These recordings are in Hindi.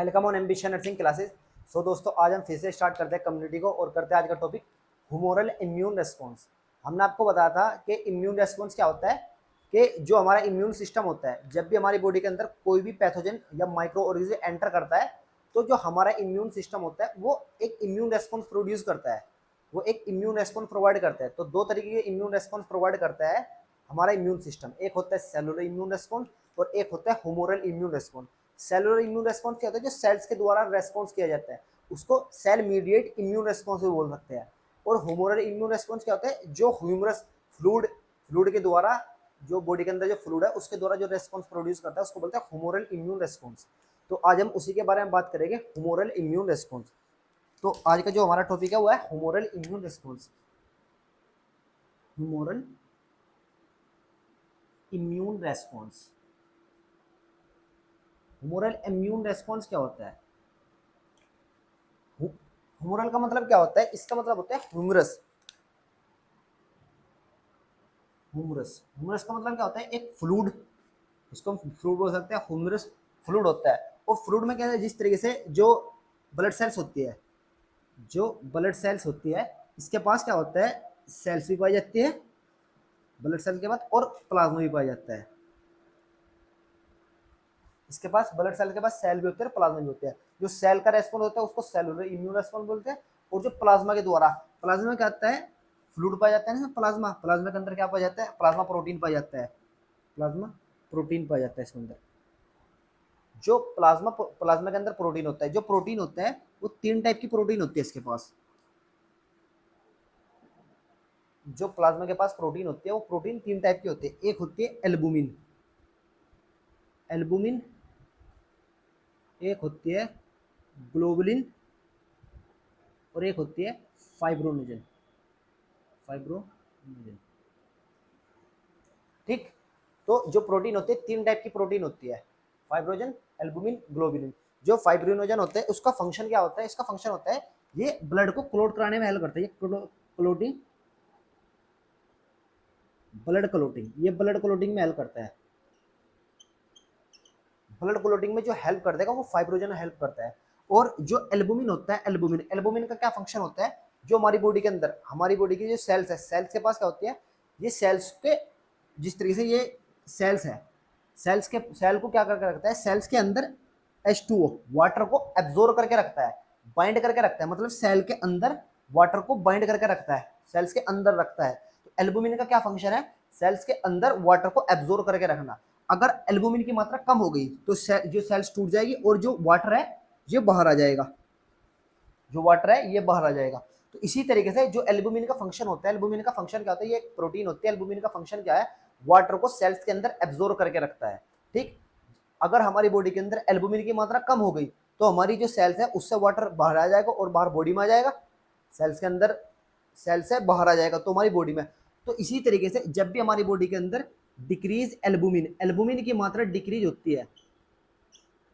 Welcome on ambition nursing classes. So दोस्तों, आज हम फिर से स्टार्ट करते हैं कम्युनिटी को और करते हैं आज का टॉपिक ह्यूमोरल इम्यून रिस्पॉन्स। हमने आपको बताया था कि इम्यून रिस्पॉन्स क्या होता है कि जो हमारा इम्यून सिस्टम होता है, जब भी हमारी बॉडी के अंदर कोई भी पैथोजन या माइक्रो ऑर्गेनिज्म एंटर करता है तो जो हमारा इम्यून सिस्टम होता है वो एक इम्यून रेस्पॉन्स प्रोड्यूस करता है, वो एक इम्यून रेस्पॉन्स प्रोवाइड करता है। तो दो तरीके के इम्यून रेस्पॉन्स प्रोवाइड करता है हमारा इम्यून सिस्टम, एक होता है सेलुलर इम्यून रेस्पॉन्स और एक होता है humoral immune response. Cellular immune response क्या होता है? जो सेल्स के द्वारा रेस्पॉन्स किया जाता है उसको सेल मीडिएट इम्यून रेस्पॉन्स भी बोल सकते हैं। और ह्यूमोरल इम्यून रेस्पॉन्स क्या होता है? जो ह्यूमरस फ्लूइड के द्वारा, जो बॉडी के अंदर जो फ्लूइड है उसके द्वारा जो रेस्पॉन्स प्रोड्यूस करता है उसको बोलते हैं ह्यूमोरल इम्यून रेस्पॉन्स। तो आज हम उसी के बारे में बात करेंगे, ह्यूमोरल इम्यून रेस्पॉन्स। तो आज का जो हमारा टॉपिक है वो है humoral immune response. Humoral immune response. Humoral immune response क्या होता है? ह्यूमरल का मतलब क्या होता है? इसका मतलब होता है ह्यूमरस। ह्यूमरस का मतलब क्या होता है? एक फ्लूइड, इसको हम फ्लूइड बोल सकते हैं। ह्यूमरस फ्लूइड होता है और फ्लूइड में क्या है, जिस तरीके से जो ब्लड सेल्स होती है, जो ब्लड सेल्स होती है इसके पास क्या होता है? सेल्स भी पाई जाती है ब्लड सेल के बाद और प्लाज्मा भी पाया जाता है। इसके पास ब्लड सेल के पास सेल भी होते हैं, प्लाज्मा भी होते हैं। जो सेल का रेस्पॉन्स होता है उसको सेलुलर इम्यून रेस्पॉन्स बोलते हैं। और जो प्लाज्मा के द्वारा, प्लाज्मा में क्या आता है? फ्लूइड पाया जाता है ना। प्लाज्मा के अंदर क्या पाया जाता है? प्लाज्मा प्रोटीन पाया जाता है। प्लाज्मा प्रोटीन पाया जाता है इसके अंदर। जो प्लाज्मा के अंदर प्रोटीन होता है, जो प्रोटीन होता है वो तीन टाइप की प्रोटीन होती है इसके पास। जो प्लाज्मा के पास प्रोटीन होती है वो प्रोटीन तीन टाइप की होती है। एक होती है एल्बुमिन, एल्बुमिन। एक होती है ग्लोबुलिन और एक होती है फाइब्रोनोजन, फाइब्रोनोजन। ठीक। तो जो प्रोटीन होती है, तीन टाइप की प्रोटीन होती है, फाइब्रोजन, एल्बुमिन, ग्लोबुलिन। जो फाइब्रोनोजन होते हैं उसका फंक्शन क्या होता है? इसका फंक्शन होता है ये ब्लड को क्लोट कराने में हेल्प करता है। ये क्लोटिंग, ब्लड क्लोटिंग में हेल्प करता है। ब्लड क्लोटिंग में जो हेल्प कर देगा वो फाइब्रोजन हेल्प करता है। और जो एल्बुमिन होता है, एल्बुमिन का क्या फंक्शन होता है? जो हमारी बॉडी के अंदर, हमारी बॉडी की जो सेल्स है, सेल्स के पास क्या होती है? ये सेल्स के, जिस तरीके से ये सेल्स है, सेल को क्या करके रखता है? सेल्स के अंदर H2O वाटर को एब्जॉर्ब करके रखता है, बाइंड करके रखता है। मतलब सेल के अंदर वाटर को बाइंड करके रखता है, सेल्स के अंदर रखता है। तो एल्बुमिन का क्या फंक्शन है? सेल्स के अंदर वाटर को एब्जॉर्ब करके रखना। अगर एल्बुमिन की मात्रा कम हो गई तो जो सेल्स टूट जाएगी और जो वाटर है ये बाहर आ जाएगा, जो वाटर है ये बाहर आ जाएगा। तो इसी तरीके से जो एल्बुमिन का फंक्शन होता है, एल्बुमिन का फंक्शन क्या होता है? ये एक प्रोटीन होती है। एल्बुमिन का फंक्शन क्या है? वाटर को सेल्स के अंदर एब्जॉर्ब करके रखता है। ठीक। अगर हमारी बॉडी के अंदर एल्बुमिन की मात्रा कम हो गई तो हमारी जो सेल्स है उससे वाटर बाहर आ जाएगा और बाहर बॉडी में आ जाएगा, सेल्स के अंदर, सेल से बाहर आ जाएगा तो हमारी बॉडी में। तो इसी तरीके से जब भी हमारी बॉडी के अंदर डिक्रीज एल्बुमिन की मात्रा डिक्रीज होती है,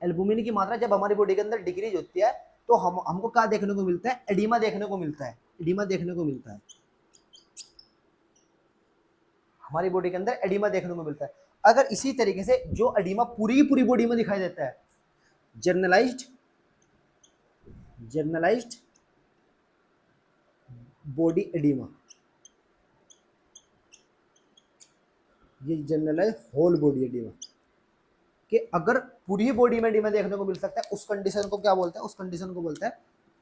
एल्बुमिन की मात्रा जब हमारी बॉडी के अंदर डिक्रीज होती है तो हमको क्या देखने को मिलता है? एडिमा देखने को मिलता है, एडिमा देखने को मिलता है। हमारी बॉडी के अंदर एडिमा देखने को मिलता है। अगर इसी तरीके से जो एडिमा पूरी बॉडी में दिखाई देता है, जर्नलाइज्ड जर्नलाइज्ड बॉडी एडिमा, ये जनरलाइज होल बॉडी एडिमा, कि अगर पूरी बॉडी में एडिमा देखने को मिल सकता है उस कंडीशन को क्या बोलते हैं? उस कंडीशन को बोलते हैं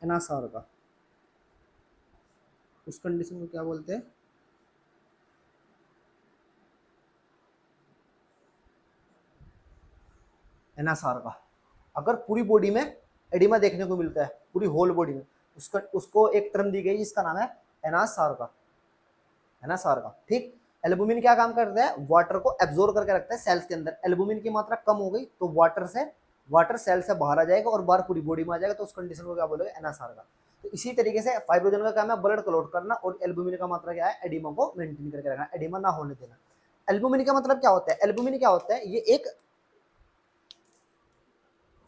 एनासार का। उस कंडीशन को क्या बोलते हैं? एनासार का। अगर पूरी बॉडी में एडिमा देखने को मिलता है, पूरी होल बॉडी में, उसका उसको एक टर्म दी गई जिसका नाम है एनासार का, एनासार का। ठीक। एल्बुमिन क्या काम करता है? वाटर को एब्जॉर्ब करके रखता है सेल्स के अंदर। एल्बुमिन की मात्रा कम हो गई तो वाटर सेल से बाहर आ जाएगा और बाहर पूरी बॉडी में आ जाएगा, तो उस कंडीशन को क्या बोलेगा? एनासार का। तो इसी तरीके से फाइब्रोजन का काम है ब्लड क्लॉट करना और एल्बुमिन का मात्रा क्या है? एडिमा को मेंटेन करके रखना, एडिमा ना होने देना। एल्बुमिन का मतलब क्या होता है? एल्बुमिन क्या होता है? ये एक,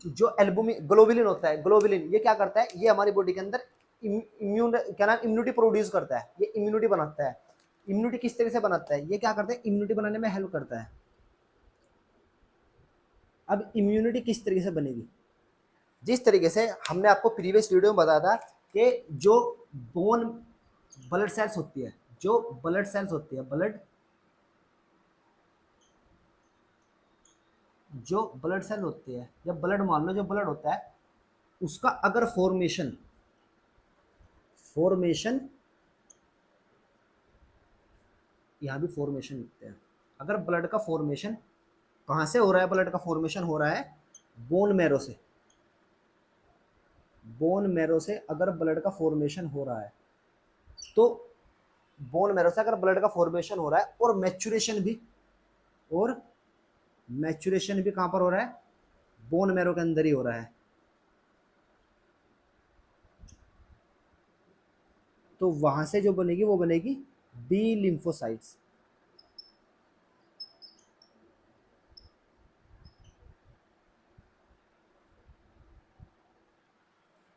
जो एल्बुमिन ग्लोबुलिन होता है, ग्लोबुलिन ये क्या करता है? ये हमारी बॉडी के अंदर इम्यून, क्या नाम, इम्यूनिटी प्रोड्यूस करता है, ये इम्यूनिटी बनाता है। इम्यूनिटी किस तरह से बनाता है? ये क्या करता है? इम्यूनिटी बनाने में हेल्प करता है। अब इम्यूनिटी किस तरीके से बनेगी? जिस तरीके से हमने आपको प्रीवियस वीडियो में बताया था कि जो बोन ब्लड सेल्स होती है, जो ब्लड सेल्स होती है, जो ब्लड सेल होती है या ब्लड मान लो, जो ब्लड होता है उसका अगर फॉर्मेशन यहाँ भी फॉर्मेशन लिखते हैं, अगर ब्लड का फॉर्मेशन कहाँ से हो रहा है, ब्लड का फॉर्मेशन हो रहा है बोन मैरो से, बोन मैरो से अगर ब्लड का फॉर्मेशन हो रहा है तो बोन मैरो से अगर ब्लड का फॉर्मेशन हो रहा है और मैचुरेशन भी कहाँ पर हो रहा है, बोन मैरो के अंदर ही हो रहा है, तो वहां से जो बनेगी वो बनेगी बी लिम्फोसाइट्स।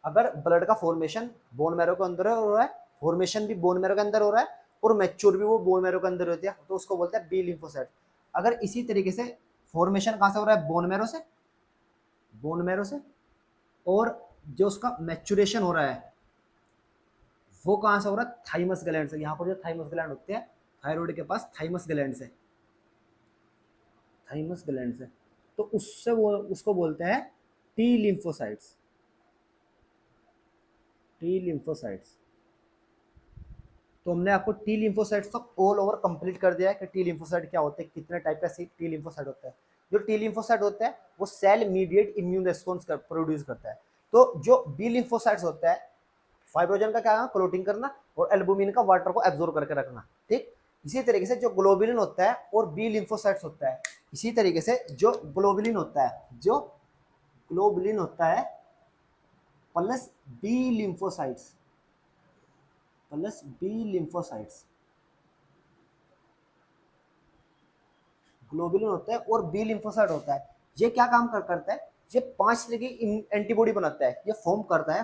अगर ब्लड का फॉर्मेशन बोन मैरो के अंदर हो रहा है, फॉर्मेशन भी बोन मैरो के अंदर हो रहा है और मैच्योर भी वो बोन मैरो के अंदर होती है, तो उसको बोलते हैं बी लिम्फोसाइट। अगर इसी तरीके से फॉर्मेशन कहाँ से हो रहा है, बोन मैरो से, और जो उसका मैच्योरेशन हो रहा है वो कहाँ से हो रहा है, थाइमस ग्लैंड से। यहाँ पर जो थाइमस ग्लैंड होते हैं थायराइड के पास, थाइमस ग्लैंड से, तो उससे वो उसको बोलते हैं टी लिम्फोसाइट्स, तो हमने आपको टी लिम्फोसाइट्स तो ऑल ओवर कंप्लीट कर दिया है कि टी लिम्फोसाइट क्या होते हैं, कितने टाइप का टी लिम्फोसाइट होता है। जो टी लिम्फोसाइट होता है वो cell mediated immune response produce करता है। तो जो बी लिम्फोसाइट्स होता है, फाइब्रोजन का क्या काम, क्लोटिंग करना और एल्बुमिन का वाटर को एब्जॉर्ब करके रखना, ठीक। इसी तरीके से जो ग्लोबुलिन होता है और बी लिम्फोसाइट्स होता है, इसी तरीके से जो ग्लोबुलिन होता है प्लस बी लिम्फोसाइट्स, ग्लोबुलिन होता है और बी लिम्फोसाइट होता है। ये क्या काम करता है, ये 5 तरह की एंटीबॉडी बनाता है, ये फॉर्म करता है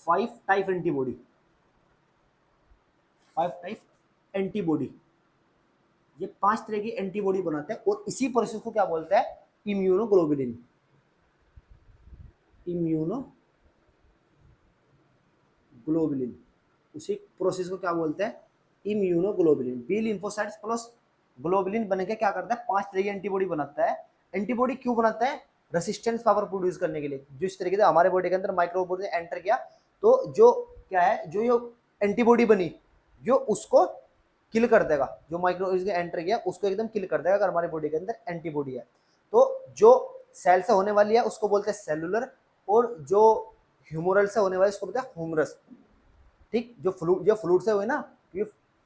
5 टाइप एंटीबॉडी, ये 5 तरह की एंटीबॉडी बनाते हैं और इसी प्रोसेस को क्या बोलते हैं, इम्यूनोग्लोबुलिन। उसी प्रोसेस को क्या बोलते हैं, immunoglobulin. B lymphocytes plus globulin बनके क्या करता है, 5 तरह की एंटीबॉडी बनाता है। एंटीबॉडी क्यों बनाता है, रेसिस्टेंस पावर प्रोड्यूस करने के लिए। जिस तरीके से हमारे बॉडी के अंदर माइक्रोब एंटर किया तो जो क्या है, जो ये एंटीबॉडी बनी जो उसको किल कर देगा, जो माइक्रो एंटर किया उसको एकदम किल कर देगा अगर हमारे बॉडी के अंदर एंटीबॉडी है। तो जो सेल से होने वाली है उसको बोलते हैं सेलुलर, और जो ह्यूमरल से होने वाली उसको बोलते हैं ह्यूमरस, ठीक। जो फ्लूइड से हुए ना, ये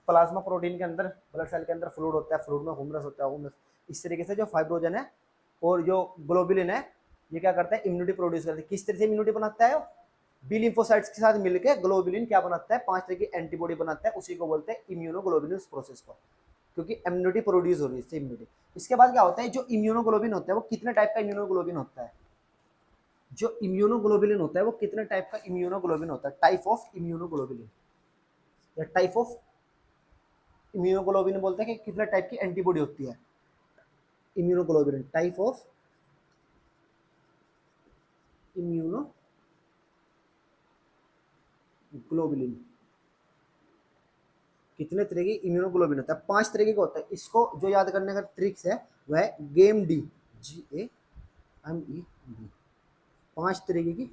प्लाज्मा प्रोटीन के अंदर ब्लड सेल के अंदर फ्लूइड होता है, फ्लूइड में ह्यूमरस होता है, ह्यूमरस। इस तरीके से जो फाइब्रोजन है और जो ग्लोबुलिन है ये क्या करता है, इम्यूनिटी प्रोड्यूस करता है। किस तरह से इम्यूनिटी बनाता है, बी लिम्फोसाइट्स के साथ मिलकर ग्लोबुलिन क्या बनाता है, 5 तरह की एंटीबॉडी बनाता है, उसी को बोलते हैं इम्यूनोग्लोबुलिन प्रोसेस को, क्योंकि इम्यूनिटी प्रोड्यूस हो रही है इससे इम्यूनिटी। इसके बाद क्या होता है, जो इम्यूनोग्लोबिन होता है वो कितने टाइप का इम्यूनोग्लोबिन होता है, जो इम्यूनोग्लोबुलिन होता है वो कितने टाइप का इम्यूनोग्लोबिन होता है, टाइप ऑफ इम्यूनोग्लोबुलिन या टाइप ऑफ इम्यूनोग्लोबिन बोलते हैं कि कितने टाइप की एंटीबॉडी होती है। इम्यूनोग्लोबुलिन, टाइप ऑफ इम्यूनोग्लोबुलिन, कितने तरह की इम्यूनोग्लोबिन होता है, 5 तरीके का होता है। इसको जो याद करने का ट्रिक्स है वह है गेम डी, GAME, 5 तरीके की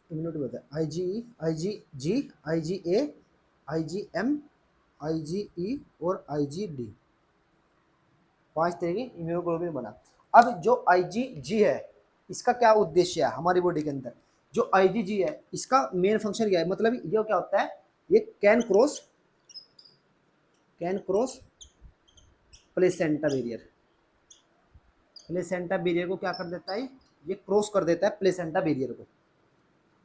इम्यूनिटी होता है, IgE, IgG, IgA, IgM, IgE और IgD, 5 तरह की इम्यूनोग्लोबिन बना। अब जो IgG है इसका क्या उद्देश्य है हमारी बॉडी के अंदर, जो IgG है इसका मेन फंक्शन क्या है, मतलब ये क्या होता है, ये कैन क्रॉस प्लेसेंटा बैरियर को क्या कर देता है, ये क्रॉस कर देता है प्लेसेंटा बैरियर को,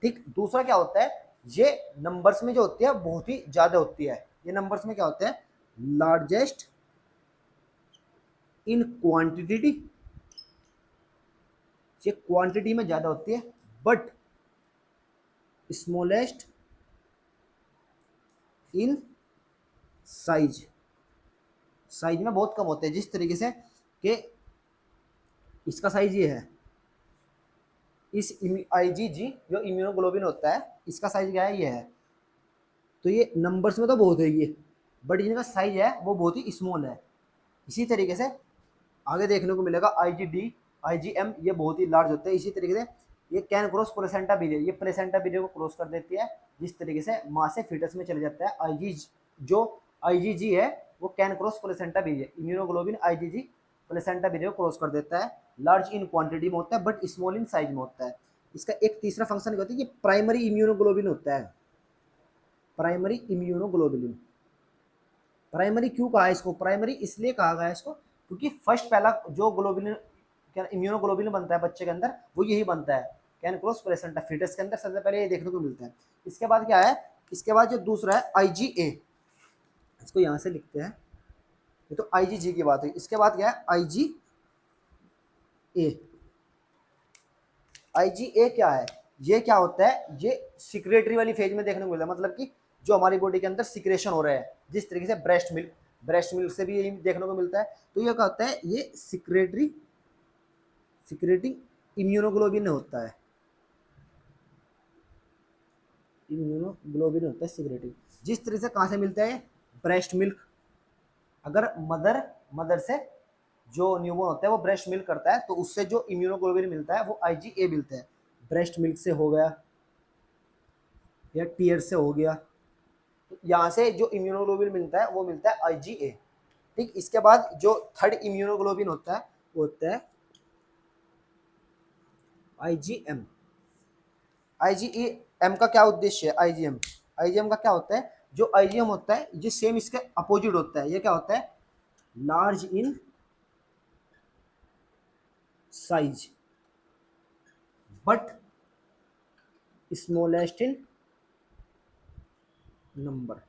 ठीक। दूसरा क्या होता है, ये नंबर्स में जो होती है बहुत ही ज्यादा होती है, ये नंबर्स में क्या होते हैं, लार्जेस्ट इन क्वांटिटी, ये क्वांटिटी में ज्यादा होती है, बट स्मॉलेस्ट इन साइज में बहुत कम होते हैं। जिस तरीके से कि इसका साइज ये है। इस आईजीजी जो इम्यूनोग्लोबिन होता है, इसका साइज क्या है, ये है। तो ये नंबर्स में तो बहुत है ये, बट इनका साइज है वो बहुत ही स्मॉल है। इसी तरीके से आगे देखने को मिलेगा आईजीडी, आईजीएम, ये बहुत ही लार्ज होते हैं। इसी तरीके से ये कैन क्रॉस प्लेसेंटा बिलिया, ये प्लेसेंटा बिलिया को क्रॉस कर देती है, जिस तरीके से मां से फीटस में चले जाता है। आईजी जो आईजीजी है वो can cross placenta barrier, immunoglobin IgG placenta barrier को क्रॉस कर देता है। लार्ज इन क्वांटिटी में होता है बट स्मॉल इन साइज में होता है। इसका एक तीसरा फंक्शन क्या होता है, ये प्राइमरी इम्यूनोग्लोबिन होता है। प्राइमरी इम्यूनोग्लोबुलिन, प्राइमरी क्यों कहा है इसको, प्राइमरी इसलिए कहा गया है इसको क्योंकि फर्स्ट पहला जो ग्लोबुलिन क्या इम्यूनोग्लोबुलिन बनता है बच्चे के अंदर, वो यही बनता है कैन क्रॉस प्लेसेंटा फीटस के अंदर सबसे पहले ये देखने को मिलता है। इसके बाद क्या है, इसके बाद जो दूसरा है आईजीए, इसको यहाँ से लिखते हैं, ये तो आईजीजी की बात है। इसके बाद क्या है आईजीए, आईजीए क्या है, ये क्या होता है, ये सिक्रेटरी वाली फेज में देखने को मिलता है। मतलब कि जो हमारी बॉडी के अंदर सिक्रेशन हो रहा है, जिस तरीके से ब्रेस्ट मिल्क से भी यही देखने को मिलता है। तो ये क्या होता है, ये सिक्रेटिंग इम्यूनोग्लोबिन होता है, इम्यूनोग्लोबिन होता है सिक्रेटिंग। जिस तरह से कहाँ से मिलता है, ब्रेस्ट मिल्क, अगर मदर से जो न्यूबॉर्न होता है वो ब्रेस्ट मिल्क करता है, तो उससे जो इम्यूनोग्लोबिन मिलता है वो आईजीए मिलता है। ब्रेस्ट मिल्क से हो गया या टीयर से हो गया, तो यहाँ से जो इम्यूनोग्लोबिन मिलता है वो मिलता है आईजीए। ठीक, इसके बाद जो थर्ड इम्यूनोग्लोबिन होता है वो होता है आईजीएम। आईजीएम का क्या उद्देश्य है, आईजीएम का क्या होता है, जो आईजीएम होता है ये सेम इसके अपोजिट होता है। ये क्या होता है, large in size but smallest in number.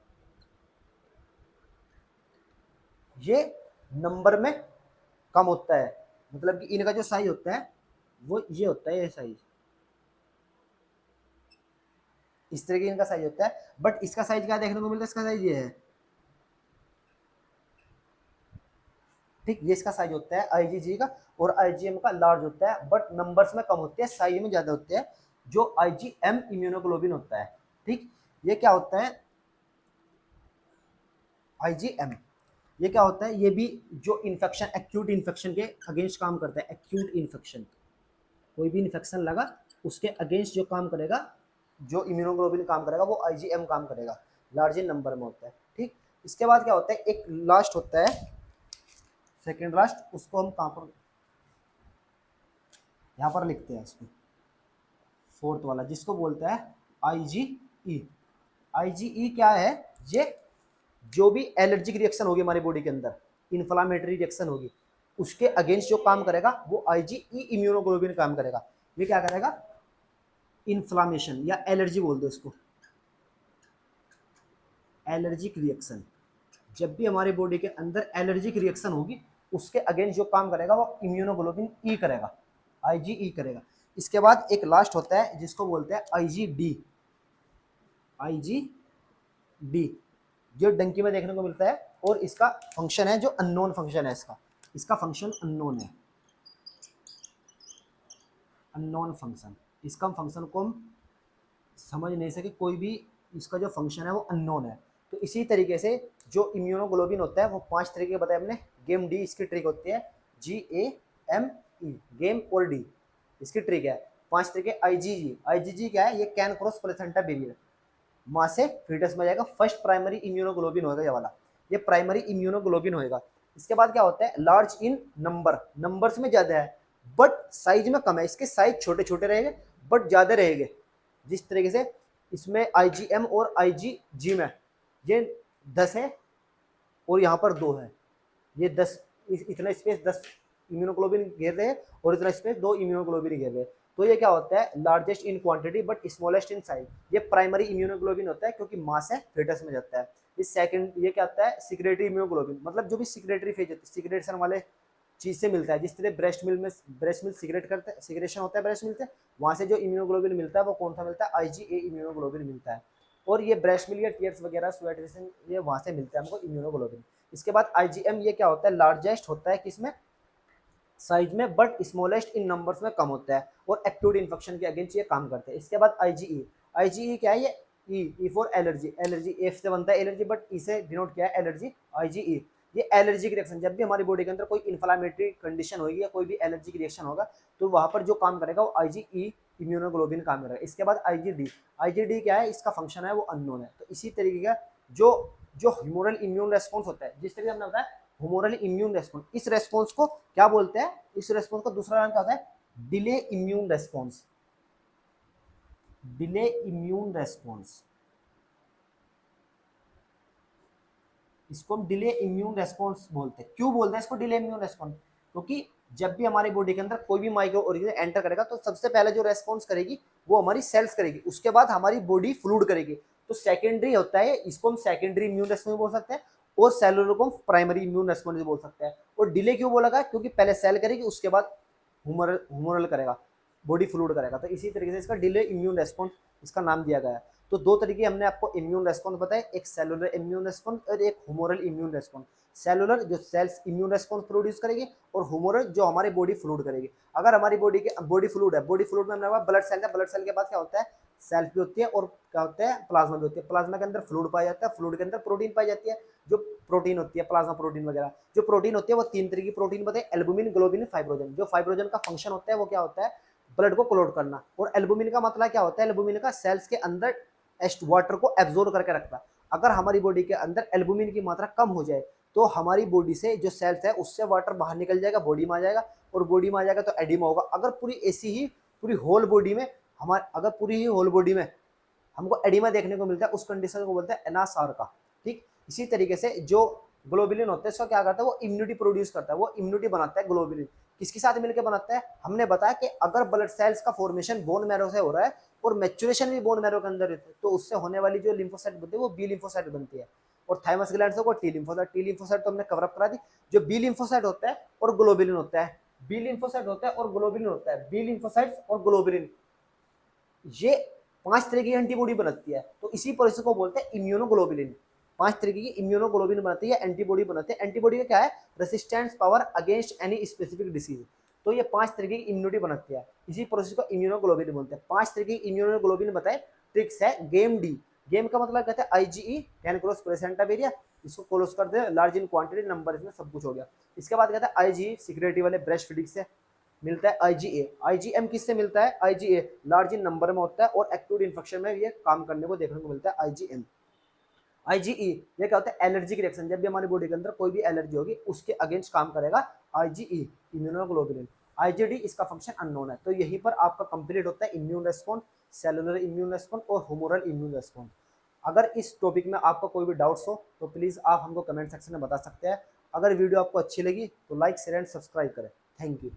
ये नंबर में कम होता है, मतलब कि इनका जो साइज होता है वो ये होता है, ये साइज इस तरह की इनका साइज होता है। बट इसका साइज क्या देखने को मिलता है, इसका साइज ये है। ठीक, ये इसका साइज होता है आईजीजी का, और आईजीएम का लार्ज होता है बट नंबर्स में कम होते हैं, साइज में ज्यादा होते हैं, जो आईजीएम इम्यूनोग्लोबिन होता है। ठीक, ये क्या होता है आईजीएम, ये क्या होता है, ये भी जो इन्फेक्शन, एक्यूट इन्फेक्शन के अगेंस्ट काम करता है। एक्यूट इन्फेक्शन, कोई भी इन्फेक्शन लगा उसके अगेंस्ट जो काम करेगा, जो इम्यूनोग्लोबिन काम करेगा वो आईजीएम काम करेगा, लार्ज इन नंबर में होता है। ठीक, इसके बाद क्या होता है, एक लास्ट होता है, सेकेंड लास्ट, उसको हम कहाँ पर, यहाँ पर लिखते हैं इसको, फोर्थ वाला, जिसको बोलते हैं आईजीई। आईजीई क्या है, ये जो भी एलर्जिक रिएक्शन होगी हमारी बॉडी के अंदर, इन्फ्लामेटरी रिएक्शन होगी, उसके अगेंस्ट जो काम करेगा वो आईजीई इम्यूनोग्लोबिन काम करेगा। ये क्या करेगा, इन्फ्लामेशन या एलर्जी बोल दो इसको, एलर्जिक रिएक्शन, जब भी हमारी बॉडी के अंदर एलर्जिक रिएक्शन होगी उसके अगेंस्ट जो काम करेगा वो इम्यूनोग्लोबिन ई करेगा, आईजीई करेगा। इसके बाद एक लास्ट होता है जिसको बोलते हैं आईजीडी, आईजीडी जो डंकी में देखने को मिलता है, और इसका फंक्शन है जो अननोन फंक्शन है, इसका इसका फंक्शन अननोन है, अननोन फंक्शन। इसका फंक्शन को हम समझ नहीं सके, कोई भी इसका जो फंक्शन है वो अननोन है। तो इसी तरीके से जो इम्यूनोग्लोबिन होता है वो 5 तरीके बताए हमने। गेम डी इसकी ट्रिक होती है, GAME, गेम और डी इसकी ट्रिक है। 5 तरीके आईजीजी, आईजीजी क्या है, ये कैन क्रॉस प्लेसेंटा बैरियर, मां से फीटस में जाएगा, फर्स्ट प्राइमरी इम्यूनोग्लोबिन होगा ये वाला, ये प्राइमरी इम्यूनोग्लोबिन होएगा। इसके बाद क्या होता है, लार्ज इन नंबर, नंबर्स में ज्यादा है बट साइज में कम है, इसके साइज छोटे छोटे रहेंगे बट ज्यादा रहेंगे। जिस तरीके से इसमें आईजीएम और आईजीजी में ये 10 है और यहाँ पर 2 है, ये 10, इतना स्पेस 10 इम्यूनोग्लोबिन घेर रहे हैं और इतना स्पेस 2 इम्यूनोग्लोबिन घेर रहे हैं। तो ये क्या होता है, largest in quantity but smallest in size, ये प्राइमरी इम्यूनोग्लोबिन होता है क्योंकि मां से फेटस में जाता है। इस सेकंड ये क्या होता है, सिक्रेटरी इम्यूनोग्लोबिन, मतलब जो भी सिक्रेटरी फेज होती है, सिक्रेशन वाले चीज से मिलता है। जिस तरह ब्रेस्ट मिल्क सिगरेट करते हैं, सिक्रेशन होता है ब्रेस्ट मिल्क से, वहां से जो इम्यूनोग्लोबिन मिलता है वो कौन सा मिलता है, आईजीए इम्यूनोग्लोबिन मिलता है। और ये ब्रेस्ट मिल्क या टीयर्स वगैरह स्वेटेशन, ये वहां से मिलता है हमको इम्यूनोग्लोबिन। इसके बाद आईजीएम, ये क्या होता है, लार्जेस्ट होता है किसमें, साइज में बट स्मॉलेस्ट इन नंबर्स में कम होता है और एक्यूट इन्फेक्शन के अगेंस्ट ये काम करते हैं। इसके बाद आईजीई, आईजीई क्या है, ये E for allergy, allergy F से बनता है एलर्जी बट ई से डिनोट किया है एलर्जी, आईजीई ये एलर्जी की रिएक्शन, जब भी हमारी बॉडी के अंदर कोई इन्फ्लामेटरी कंडीशन होगी या कोई भी एलर्जी की रिएक्शन होगा तो वहां पर जो काम करेगा वो आईजीई इम्यूनोग्लोबिन काम करेगा। इसके बाद आईजीडी, आईजीडी क्या है, इसका फंक्शन है वो अननोन है। तो इसी तरीके का जो जो ह्यूमरल इम्यून रेस्पॉन्स होता है, जिस तरीके से हमने बताया ह्यूमरल इम्यून रेस्पॉन्स, इस रेस्पॉन्स को क्या बोलते हैं, इस रेस्पॉन्स का दूसरा नाम क्या होता है, delay immune response, delay immune response, इसको हम डिले इम्यून रेस्पॉन्स बोलते हैं। क्यों बोलते हैं इसको डिले इम्यून रेस्पॉन्स, क्योंकि जब भी हमारी बॉडी के अंदर कोई भी माइक्रो ऑर्गेनिज्म एंटर करेगा तो सबसे पहले जो रेस्पॉन्स करेगी वो हमारी सेल्स करेगी, उसके बाद हमारी बॉडी फ्लूइड करेगी। तो सेकेंडरी होता है, इसको हम सेकेंडरी इम्यून रेस्पॉन्स बोल सकते हैं और सेलुलर को हम प्राइमरी इम्यून रेस्पॉन्स बोल सकते हैं। और डिले क्यों बोला गया, क्योंकि पहले सेल करेगी उसके बाद ह्यूमरल करेगा, बॉडी फ्लूइड करेगा। तो इसी तरीके से इसका डिले इम्यून रेस्पॉन्स इसका नाम दिया गया है। तो दो तरीके हमने आपको इम्यून रेस्पॉन्स बताए, एक सेलुलर इम्यून रेस्पॉन्स और एक ह्यूमरल इम्यून रेस्पॉन्स। सेलुलर जो सेल्स इम्यून रेस्पॉन्स प्रोड्यूस करेगी और ह्यूमरल जो हमारी बॉडी फ्लूइड करेगी। अगर हमारी बॉडी के बॉडी फ्लूइड है, बॉडी फ्लूइड में हमने ब्लड सेल है, ब्लड सेल के बाद क्या होता है, सेल्स भी होती है और क्या होता है प्लाज्मा भी होती है। प्लाज्मा के अंदर फ्लूइड पाया जाता है, फ्लूइड के अंदर प्रोटीन पाई जाती है, जो प्रोटीन होती है प्लाज्मा प्रोटीन वगैरह। जो प्रोटीन होती है वो तीन तरह की प्रोटीन बताए, एल्बुमिन, ग्लोबिन, फाइब्रोजन। जो फाइब्रोजन का फंक्शन होता है वो क्या होता है, ब्लड को क्लोट करना, और एल्बुमिन का मतलब क्या होता है, एल्बुमिन का सेल्स के अंदर वाटर को एब्जॉर्ब करके रखता है। अगर हमारी बॉडी के अंदर एल्बुमिन की मात्रा कम हो जाए तो हमारी बॉडी से जो सेल्स है उससे वाटर बाहर निकल जाएगा, बॉडी में आ जाएगा, और बॉडी में आ जाएगा तो एडिमा होगा। अगर पूरी ऐसी ही पूरी होल बॉडी में हमारे, अगर पूरी ही होल बॉडी में हमको एडिमा देखने को मिलता है, उस कंडीशन को बोलते हैं एनासार का। ठीक, इसी तरीके से जो ग्लोबुलिन होता है इसका क्या करता है, वो इम्यूनिटी प्रोड्यूस करता है, वो इम्यूनिटी बनाता है ग्लोबुलिन। किसके साथ मिलकर बनाता है, हमने बताया कि अगर ब्लड सेल्स का फॉर्मेशन बोन मैरो से हो रहा है और मैच्योरेशन भी बोन मैरो के अंदर है तो उससे होने वाली जो लिम्फोसाइट बनती है वो बी लिम्फोसाइट बनती है, और थाइमस ग्लैंड से वो टी लिम्फोसाइट। टी लिम्फोसाइट तो हमने कवर अप करा दी। जो बी लिम्फोसाइट होता है और ग्लोबुलिन होता है, बी लिम्फोसाइट होता है और ग्लोबुलिन होता है, बी लिम्फोसाइट्स और ग्लोबुलिन, ये 5 तरह की एंटीबॉडी बनाती है। तो इसी प्रोसेस को बोलते हैं इम्यूनोग्लोबुलिन। 5 तरीके की इम्यूनोग्लोबुलिन बनाती है, एंटीबॉडी बनाते हैं। एंटीबॉडी का क्या है, resistance power against any specific disease. तो ये 5 तरीके की इम्यूनिटी बनाती है, इसी प्रोसेस को इम्यूनोग्लोबुलिन बोलते हैं। 5 तरीके की इम्यूनोग्लोबुलिन बताए। ट्रिक्स है गेम डी, गेम का मतलब कहते हैं आईजीई, कैन क्रॉस प्लेसेंटा बेरिया, इसको क्लोज कर दे, लार्ज इन क्वांटिटी, नंबर इसमें सब कुछ हो गया। इसके बाद कहता है आईजीई सिक्योरिटी वाले ब्रेस्ट फीडिंग से मिलता है आईजीए। आईजीएम किससे मिलता है, आईजीए लार्ज इन नंबर में होता है और एक्यूट इन्फेक्शन में ये काम करने को देखने को मिलता है आईजीएम। आईजीई ये क्या होता है, एलर्जी की रिएक्शन, जब भी हमारी बॉडी के अंदर कोई भी एलर्जी होगी उसके अगेंस्ट काम करेगा आईजीई, इम्यूनोग्लोबुलिन। आईजीडी इसका फंक्शन अननोन है। तो यहीं पर आपका कंप्लीट होता है immune response, cellular immune response और ह्यूमरल इम्यून रेस्पॉन्स। अगर इस टॉपिक में आपका कोई भी डाउट्स हो तो प्लीज़ आप हमको कमेंट सेक्शन में बता सकते हैं। अगर वीडियो आपको अच्छी लगी तो लाइक शेयर एंड सब्सक्राइब करें। Thank you.